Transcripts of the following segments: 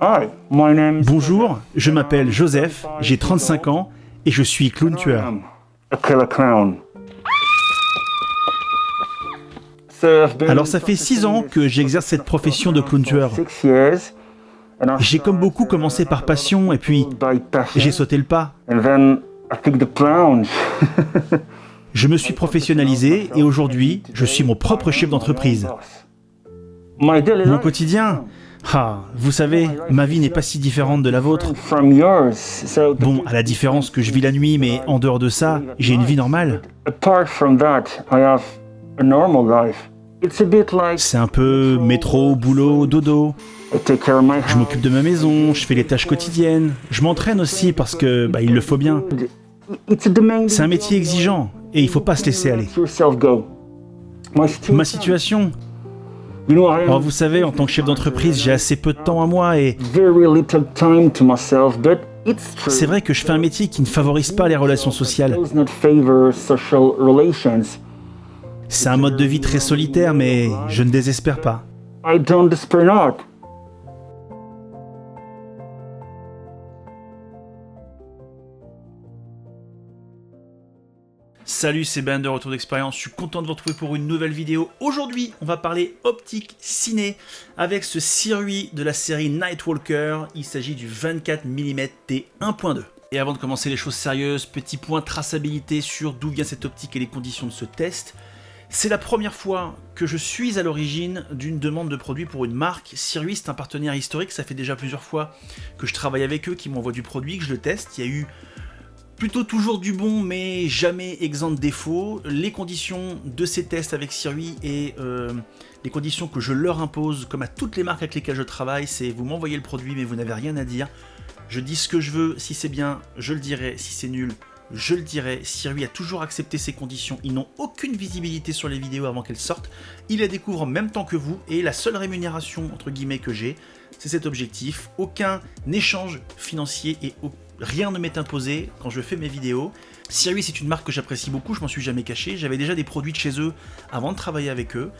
Bonjour, je m'appelle Joseph, j'ai 35 ans et je suis clown tueur. Alors ça fait 6 ans que j'exerce cette profession de clown tueur. J'ai comme beaucoup commencé par passion et puis j'ai sauté le pas. Je me suis professionnalisé et aujourd'hui, je suis mon propre chef d'entreprise. Mon quotidien, vous savez, ma vie n'est pas si différente de la vôtre. Bon, à la différence que je vis la nuit, mais en dehors de ça, j'ai une vie normale. C'est un peu métro, boulot, dodo. Je m'occupe de ma maison, je fais les tâches quotidiennes. Je m'entraîne aussi parce que, il le faut bien. C'est un métier exigeant et il faut pas se laisser aller. Ma situation... Alors vous savez, en tant que chef d'entreprise, j'ai assez peu de temps à moi et... C'est vrai que je fais un métier qui ne favorise pas les relations sociales. C'est un mode de vie très solitaire, mais je ne désespère pas. Salut, c'est Ben de Retour d'Expérience, je suis content de vous retrouver pour une nouvelle vidéo. Aujourd'hui, on va parler optique ciné avec ce circuit de la série Nightwalker. Il s'agit du 24 mm T1.2. Et avant de commencer les choses sérieuses, petit point traçabilité sur d'où vient cette optique et les conditions de ce test. C'est la première fois que je suis à l'origine d'une demande de produit pour une marque. Circuit, c'est un partenaire historique, ça fait déjà plusieurs fois que je travaille avec eux, qui m'envoient du produit, que je le teste. Il y a eu plutôt toujours du bon, mais jamais exempt de défauts. Les conditions de ces tests avec Circuit et les conditions que je leur impose, comme à toutes les marques avec lesquelles je travaille, c'est vous m'envoyez le produit, mais vous n'avez rien à dire. Je dis ce que je veux, si c'est bien, je le dirai, si c'est nul, je le dirai. Circuit a toujours accepté ces conditions, ils n'ont aucune visibilité sur les vidéos avant qu'elles sortent. Ils les découvrent en même temps que vous, et la seule rémunération, entre guillemets, que j'ai, c'est cet objectif. Aucun échange financier et rien ne m'est imposé quand je fais mes vidéos. Circuit, c'est une marque que j'apprécie beaucoup, je m'en suis jamais caché. J'avais déjà des produits de chez eux avant de travailler avec eux.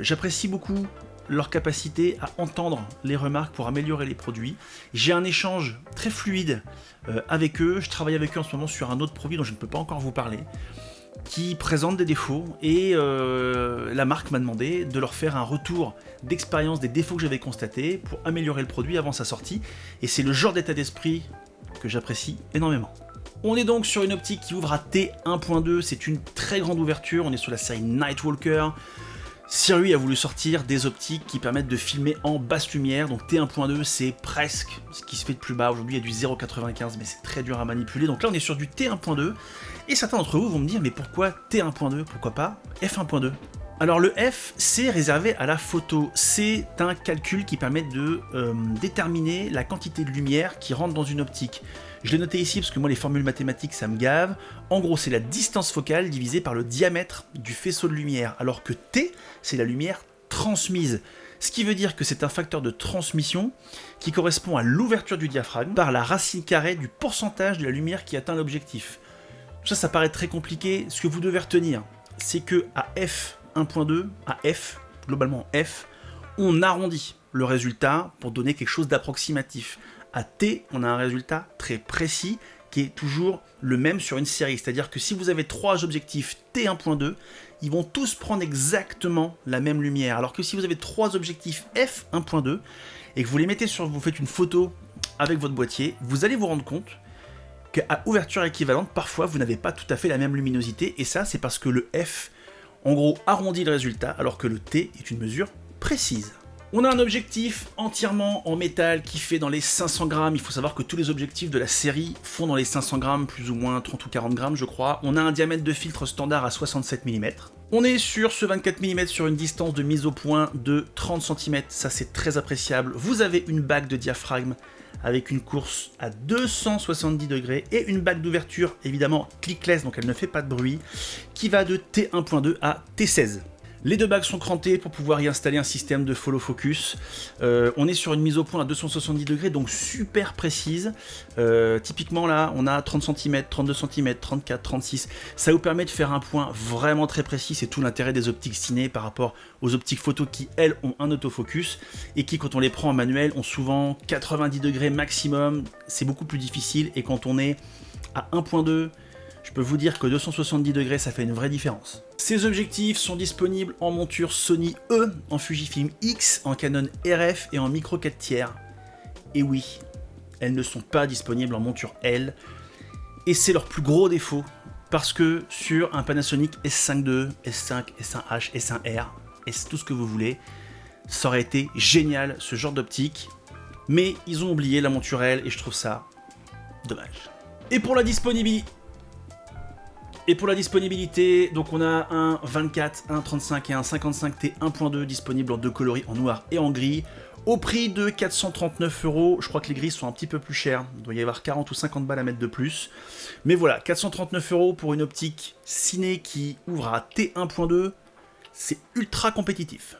J'apprécie beaucoup leur capacité à entendre les remarques pour améliorer les produits. J'ai un échange très fluide avec eux. Je travaille avec eux en ce moment sur un autre produit dont je ne peux pas encore vous parler, qui présente des défauts, et la marque m'a demandé de leur faire un retour d'expérience des défauts que j'avais constatés pour améliorer le produit avant sa sortie, et c'est le genre d'état d'esprit que j'apprécie énormément. On est donc sur une optique qui ouvre à T1.2, c'est une très grande ouverture, on est sur la série Nightwalker. Circuit a voulu sortir des optiques qui permettent de filmer en basse lumière, donc T1.2 c'est presque ce qui se fait de plus bas. Aujourd'hui il y a du 0.95 mais c'est très dur à manipuler, donc là on est sur du T1.2, et certains d'entre vous vont me dire mais pourquoi T1.2, pourquoi pas F1.2? Alors le F, c'est réservé à la photo, c'est un calcul qui permet de déterminer la quantité de lumière qui rentre dans une optique. Je l'ai noté ici parce que moi les formules mathématiques ça me gave. En gros c'est la distance focale divisée par le diamètre du faisceau de lumière, alors que T c'est la lumière transmise. Ce qui veut dire que c'est un facteur de transmission qui correspond à l'ouverture du diaphragme par la racine carrée du pourcentage de la lumière qui atteint l'objectif. Ça paraît très compliqué, ce que vous devez retenir, c'est que à F1.2, à F, globalement F, on arrondit le résultat pour donner quelque chose d'approximatif. À T, on a un résultat très précis qui est toujours le même sur une série. C'est-à-dire que si vous avez 3 objectifs T1.2, ils vont tous prendre exactement la même lumière. Alors que si vous avez 3 objectifs F1.2 et que vous les mettez sur, vous faites une photo avec votre boîtier, vous allez vous rendre compte qu'à ouverture équivalente, parfois vous n'avez pas tout à fait la même luminosité. Et ça, c'est parce que le F, en gros, arrondit le résultat, alors que le T est une mesure précise. On a un objectif entièrement en métal qui fait dans les 500 grammes. Il faut savoir que tous les objectifs de la série font dans les 500 grammes, plus ou moins 30 ou 40 grammes je crois. On a un diamètre de filtre standard à 67 mm. On est sur ce 24 mm sur une distance de mise au point de 30 cm, ça c'est très appréciable. Vous avez une bague de diaphragme avec une course à 270 degrés et une bague d'ouverture évidemment clickless, donc elle ne fait pas de bruit, qui va de T1.2 à T16. Les deux bagues sont crantées pour pouvoir y installer un système de follow focus. On est sur une mise au point à 270 degrés, donc super précise. Typiquement là, on a 30 cm, 32 cm, 34, 36. Ça vous permet de faire un point vraiment très précis. C'est tout l'intérêt des optiques ciné par rapport aux optiques photo qui, elles, ont un autofocus et qui, quand on les prend en manuel, ont souvent 90 degrés maximum. C'est beaucoup plus difficile et quand on est à 1.2, je peux vous dire que 270 degrés, ça fait une vraie différence. Ces objectifs sont disponibles en monture Sony E, en Fujifilm X, en Canon RF et en micro 4 tiers. Et oui, elles ne sont pas disponibles en monture L. Et c'est leur plus gros défaut, parce que sur un Panasonic S5 II, S5, S1H, S1R, S tout ce que vous voulez, ça aurait été génial ce genre d'optique. Mais ils ont oublié la monture L et je trouve ça dommage. Et pour la disponibilité, donc on a un 24, un 35 et un 55T 1.2 disponible en deux coloris, en noir et en gris, au prix de 439 €. Je crois que les gris sont un petit peu plus chers, il doit y avoir 40 ou 50 balles à mettre de plus. Mais voilà, 439 € pour une optique ciné qui ouvre à T 1.2, c'est ultra compétitif.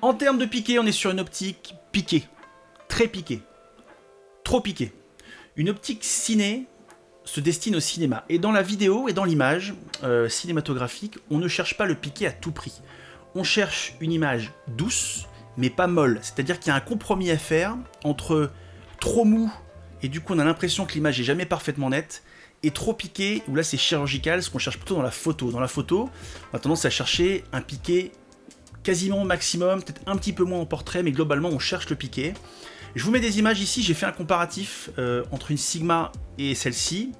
En termes de piqué, on est sur une optique piquée, très piquée, trop piquée. Une optique ciné se destine au cinéma. Et dans la vidéo et dans l'image cinématographique, on ne cherche pas le piqué à tout prix. On cherche une image douce, mais pas molle. C'est-à-dire qu'il y a un compromis à faire entre trop mou, et du coup on a l'impression que l'image n'est jamais parfaitement nette, et trop piqué, où là c'est chirurgical, ce qu'on cherche plutôt dans la photo. Dans la photo, on a tendance à chercher un piqué quasiment maximum, peut-être un petit peu moins en portrait, mais globalement on cherche le piqué. Je vous mets des images ici, j'ai fait un comparatif entre une Sigma et celle-ci.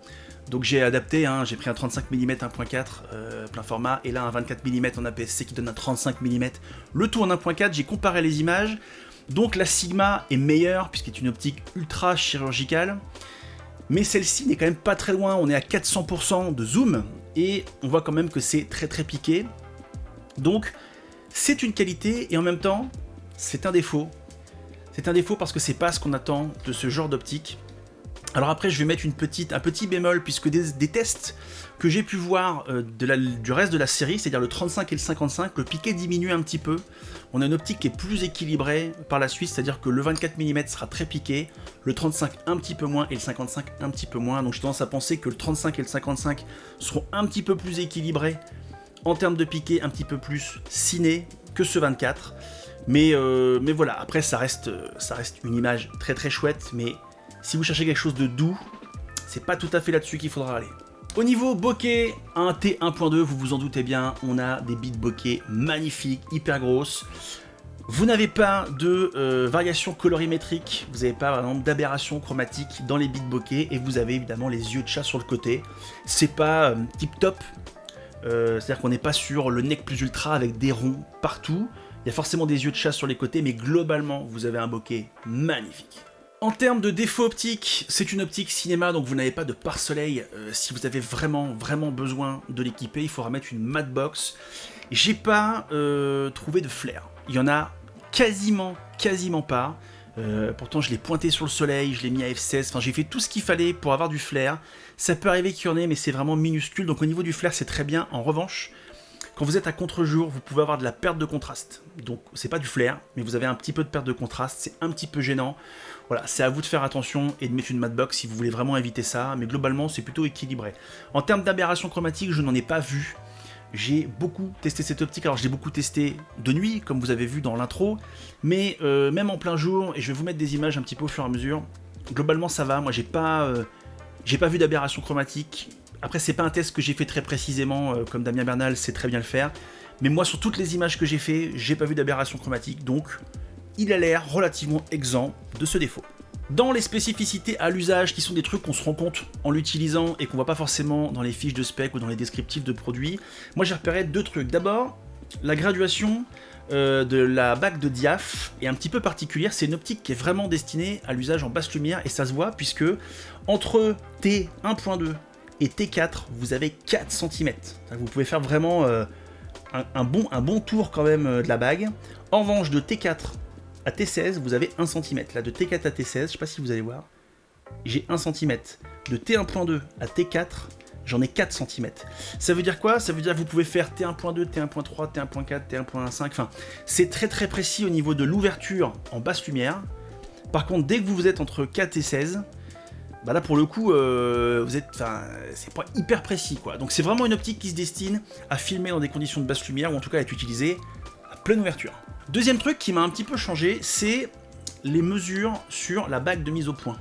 Donc j'ai adapté, hein, j'ai pris un 35 mm 1.4 plein format, et là un 24 mm en APS-C qui donne un 35 mm, le tout en 1.4, j'ai comparé les images. Donc la Sigma est meilleure, puisqu'elle est une optique ultra chirurgicale, mais celle-ci n'est quand même pas très loin, on est à 400% de zoom, et on voit quand même que c'est très très piqué. Donc c'est une qualité, et en même temps, c'est un défaut. C'est un défaut parce que c'est pas ce qu'on attend de ce genre d'optique. Alors après, je vais mettre un petit bémol, puisque des tests que j'ai pu voir du reste de la série, c'est-à-dire le 35 et le 55, le piqué diminue un petit peu. On a une optique qui est plus équilibrée par la suite, c'est-à-dire que le 24 mm sera très piqué, le 35 un petit peu moins et le 55 un petit peu moins. Donc j'ai tendance à penser que le 35 et le 55 seront un petit peu plus équilibrés en termes de piqué, un petit peu plus ciné que ce 24. Mais voilà, après ça reste une image très très chouette, mais si vous cherchez quelque chose de doux, c'est pas tout à fait là-dessus qu'il faudra aller. Au niveau bokeh, un T1.2, vous vous en doutez bien, on a des bits bokeh magnifiques, hyper grosses. Vous n'avez pas de variation colorimétrique, vous n'avez pas par exemple d'aberration chromatique dans les bits bokeh, et vous avez évidemment les yeux de chat sur le côté. C'est pas tip top, c'est-à-dire qu'on n'est pas sur le nec plus ultra avec des ronds partout. Il y a forcément des yeux de chat sur les côtés, mais globalement, vous avez un bokeh magnifique. En termes de défaut optique, c'est une optique cinéma, donc vous n'avez pas de pare-soleil. Si vous avez vraiment besoin de l'équiper, il faudra mettre une matte box. J'ai pas trouvé de flair. Il y en a quasiment pas. Pourtant, je l'ai pointé sur le soleil, je l'ai mis à f16, enfin j'ai fait tout ce qu'il fallait pour avoir du flair. Ça peut arriver qu'il y en ait, mais c'est vraiment minuscule, donc au niveau du flair, c'est très bien. En revanche, quand vous êtes à contre-jour, vous pouvez avoir de la perte de contraste. Donc c'est pas du flair, mais vous avez un petit peu de perte de contraste, c'est un petit peu gênant. Voilà, c'est à vous de faire attention et de mettre une matte box si vous voulez vraiment éviter ça, mais globalement c'est plutôt équilibré. En termes d'aberration chromatique, je n'en ai pas vu. J'ai beaucoup testé cette optique, alors je l'ai beaucoup testé de nuit, comme vous avez vu dans l'intro, mais même en plein jour, et je vais vous mettre des images un petit peu au fur et à mesure, globalement ça va, moi j'ai pas J'ai pas vu d'aberration chromatique. Après, c'est pas un test que j'ai fait très précisément, comme Damien Bernal sait très bien le faire. Mais moi, sur toutes les images que j'ai fait, j'ai pas vu d'aberration chromatique. Donc, il a l'air relativement exempt de ce défaut. Dans les spécificités à l'usage, qui sont des trucs qu'on se rend compte en l'utilisant et qu'on voit pas forcément dans les fiches de spec ou dans les descriptifs de produits, moi j'ai repéré deux trucs. D'abord, la graduation de la bague de diaph est un petit peu particulière. C'est une optique qui est vraiment destinée à l'usage en basse lumière et ça se voit puisque entre T1.2 et T4, vous avez 4 cm. Vous pouvez faire vraiment un bon tour quand même de la bague. En revanche, de T4 à T16, vous avez 1 cm. Là, de T4 à T16, je sais pas si vous allez voir, j'ai 1 cm. De T1.2 à T4, j'en ai 4 cm. Ça veut dire quoi? Ça veut dire que vous pouvez faire T1.2, T1.3, T1.4, T1.5, enfin, c'est très très précis au niveau de l'ouverture en basse lumière. Par contre, dès que vous êtes entre 4 et 16, bah là pour le coup, vous êtes, c'est pas hyper précis quoi. Donc c'est vraiment une optique qui se destine à filmer dans des conditions de basse lumière, ou en tout cas à être utilisée à pleine ouverture. Deuxième truc qui m'a un petit peu changé, c'est les mesures sur la bague de mise au point.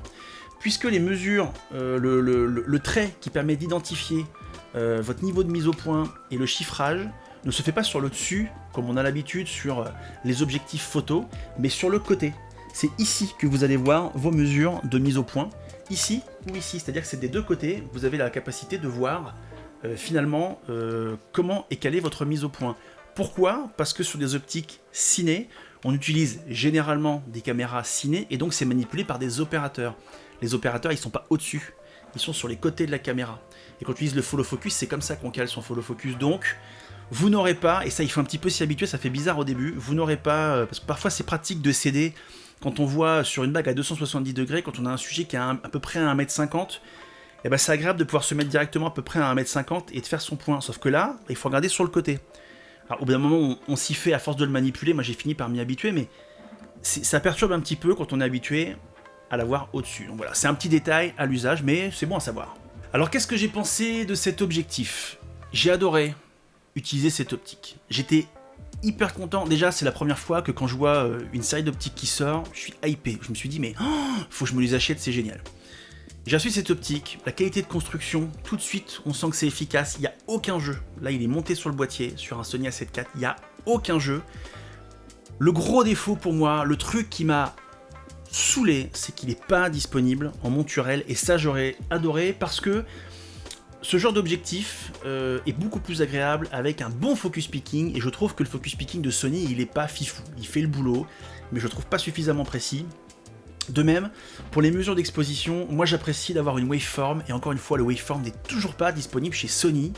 Puisque les mesures, le trait qui permet d'identifier votre niveau de mise au point et le chiffrage ne se fait pas sur le dessus, comme on a l'habitude sur les objectifs photo, mais sur le côté. C'est ici que vous allez voir vos mesures de mise au point, ici ou ici, c'est-à-dire que c'est des deux côtés, vous avez la capacité de voir finalement comment est calée votre mise au point. Pourquoi? Parce que sur des optiques ciné, on utilise généralement des caméras ciné et donc c'est manipulé par des opérateurs. Les opérateurs, ils sont pas au-dessus, ils sont sur les côtés de la caméra. Et quand on utilise le follow focus, c'est comme ça qu'on cale son follow focus. Donc, vous n'aurez pas, et ça il faut un petit peu s'y habituer, ça fait bizarre au début, vous n'aurez pas, parce que parfois c'est pratique de céder quand on voit sur une bague à 270 degrés, quand on a un sujet qui est à peu près à 1m50, et ben c'est agréable de pouvoir se mettre directement à peu près à 1m50 et de faire son point. Sauf que là, il faut regarder sur le côté. Alors au bout d'un moment, on s'y fait à force de le manipuler, moi j'ai fini par m'y habituer, mais ça perturbe un petit peu quand on est habitué à l'avoir au-dessus. Donc voilà, c'est un petit détail à l'usage, mais c'est bon à savoir. Alors qu'est-ce que j'ai pensé de cet objectif? J'ai adoré utiliser cette optique. J'étais hyper content. Déjà, c'est la première fois que quand je vois une série d'optiques qui sort, je suis hypé. Je me suis dit, mais faut que je me les achète, c'est génial. J'ai reçu cette optique, la qualité de construction, tout de suite, on sent que c'est efficace, il n'y a aucun jeu. Là, il est monté sur le boîtier, sur un Sony A7 IV, il n'y a aucun jeu. Le gros défaut pour moi, le truc qui m'a saoulé, c'est qu'il n'est pas disponible en monturel, et ça, j'aurais adoré, parce que ce genre d'objectif est beaucoup plus agréable avec un bon focus picking, et je trouve que le focus picking de Sony, il n'est pas fifou. Il fait le boulot, mais je le trouve pas suffisamment précis. De même, pour les mesures d'exposition, moi j'apprécie d'avoir une waveform, et encore une fois, le waveform n'est toujours pas disponible chez Sony,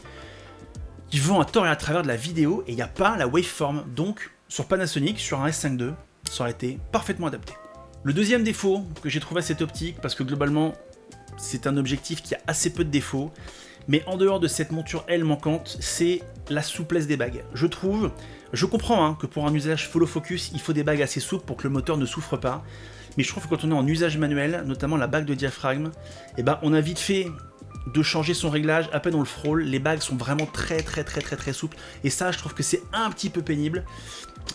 qui vend à tort et à travers de la vidéo, et il n'y a pas la waveform, donc sur Panasonic, sur un S5 II, ça aurait été parfaitement adapté. Le deuxième défaut que j'ai trouvé à cette optique, parce que globalement, c'est un objectif qui a assez peu de défauts, mais en dehors de cette monture L manquante, c'est la souplesse des bagues. Je comprends que pour un usage follow focus, il faut des bagues assez souples pour que le moteur ne souffre pas, mais je trouve que quand on est en usage manuel, notamment la bague de diaphragme, eh ben, on a vite fait de changer son réglage, à peine on le frôle, les bagues sont vraiment très souples, et ça je trouve que c'est un petit peu pénible.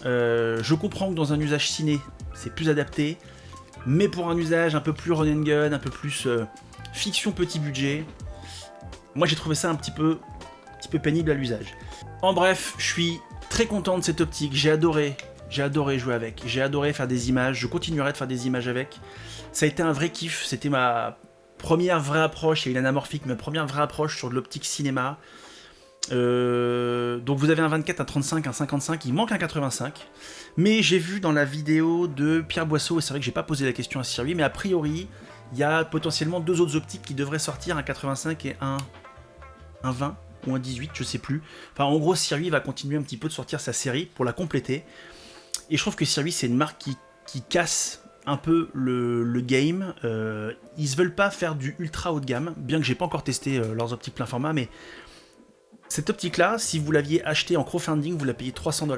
Je comprends que dans un usage ciné, c'est plus adapté, mais pour un usage un peu plus run and gun, un peu plus fiction petit budget, moi j'ai trouvé ça un petit peu pénible à l'usage. En bref, je suis très content de cette optique, j'ai adoré jouer avec, j'ai adoré faire des images, je continuerai de faire des images avec. Ça a été un vrai kiff, c'était ma première vraie approche, il y a eu l'anamorphique, ma première vraie approche sur de l'optique cinéma. Donc vous avez un 24, un 35, un 55, il manque un 85. Mais j'ai vu dans la vidéo de Pierre Boisseau, et c'est vrai que j'ai pas posé la question à Sirui, mais a priori, il y a potentiellement deux autres optiques qui devraient sortir, un 85 et un 20 ou un 18, je sais plus. Enfin en gros, Sirui va continuer un petit peu de sortir sa série pour la compléter. Et je trouve que Sirui, c'est une marque qui casse un peu le game. Ils se veulent pas faire du ultra haut de gamme, bien que j'ai pas encore testé leurs optiques plein format, mais cette optique-là, si vous l'aviez achetée en crowdfunding, vous la payez 300 $.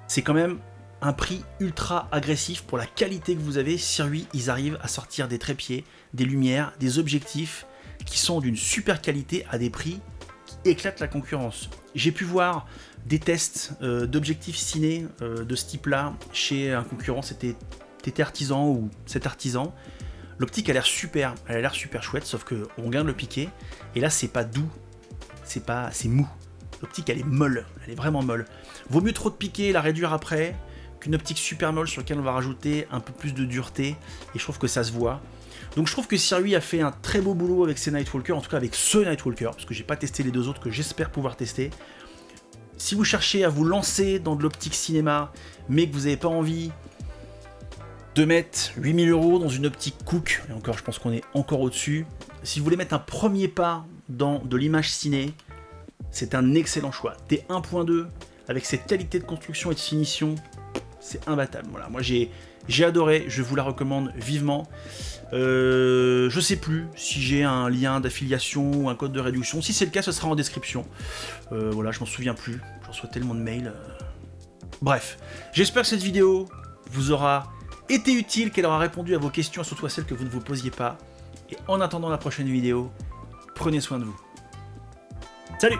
C'est quand même un prix ultra agressif pour la qualité que vous avez. Sirui, ils arrivent à sortir des trépieds, des lumières, des objectifs qui sont d'une super qualité à des prix qui éclatent la concurrence. J'ai pu voir des tests d'objectifs ciné de ce type-là chez un concurrent, c'était TT Artisan ou cet artisan. L'optique a l'air super, elle a l'air super chouette, sauf que on regarde le piqué, et là c'est pas doux, c'est mou. L'optique elle est molle, elle est vraiment molle. Vaut mieux trop de piqué, la réduire après, qu'une optique super molle sur laquelle on va rajouter un peu plus de dureté, et je trouve que ça se voit. Donc je trouve que Sirui a fait un très beau boulot avec ses Nightwalker, en tout cas avec ce Nightwalker, parce que j'ai pas testé les deux autres que j'espère pouvoir tester. Si vous cherchez à vous lancer dans de l'optique cinéma, mais que vous n'avez pas envie de mettre 8000 € dans une optique Cooke, et encore je pense qu'on est encore au-dessus, si vous voulez mettre un premier pas dans de l'image ciné, c'est un excellent choix. T1.2, avec cette qualité de construction et de finition, c'est imbattable. Voilà, moi j'ai adoré, je vous la recommande vivement. Je sais plus si j'ai un lien d'affiliation ou un code de réduction. Si c'est le cas, ce sera en description. Voilà, je m'en souviens plus. Je reçois tellement de mails. Bref, j'espère que cette vidéo vous aura été utile, qu'elle aura répondu à vos questions, surtout à celles que vous ne vous posiez pas. Et en attendant la prochaine vidéo, prenez soin de vous. Salut!